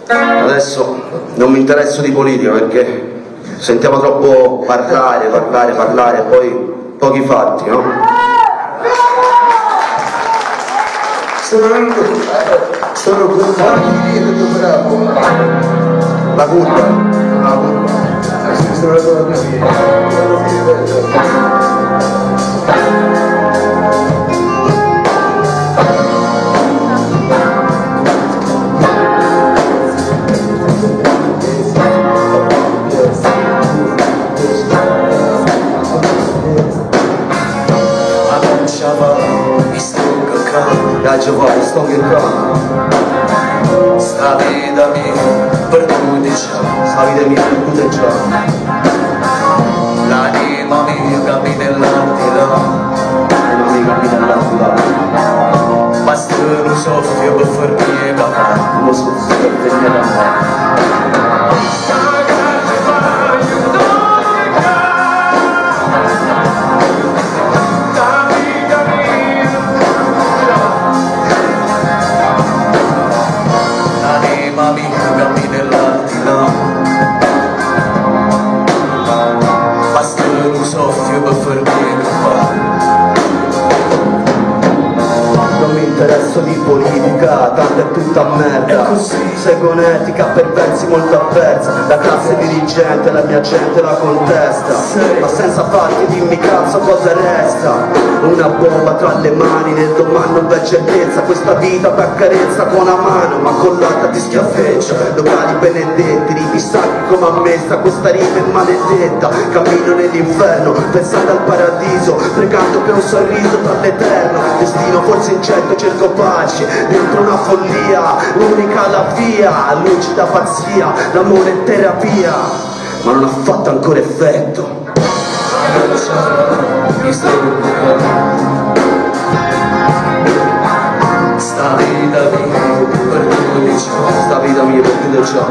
Adesso non mi interesso di politica perché sentiamo troppo parlare e poi pochi fatti, no? Sono contenti di tutto bravo. La curva. Sono così. Viaggio fuori, sto che qua. Sta vita mia per tu diciamo. Sta vita mia per tu diciamo. L'anima mia cammina nell'aldilà. L'anima mia cammina nell'aldilà. Basta lo soffio per farmi capare. Lo soffio per farmi capare. Interesso di politica, tanto è tutta merda. Seguo un'etica per versi molto avversa. La classe dirigente, la mia gente la contesta. Ma senza fatti dimmi cazzo cosa resta. Una bomba tra le mani, nel domani non c'è certezza. Questa vita t'accarezza con una mano, ma con l'altra ti schiaffeggia. Locali benedetti, ripissati come ammessa. Questa rima è maledetta. Cammino nell'inferno, pensando al paradiso, pregando per un sorriso tra l'eterno. Destino forse incerto, cerco pace dentro una follia, unica la via, lucida pazzia, l'amore è terapia, ma non ha fatto ancora effetto. Sta vita mia per tu diciamo. Sta vita mia per tu diciamo.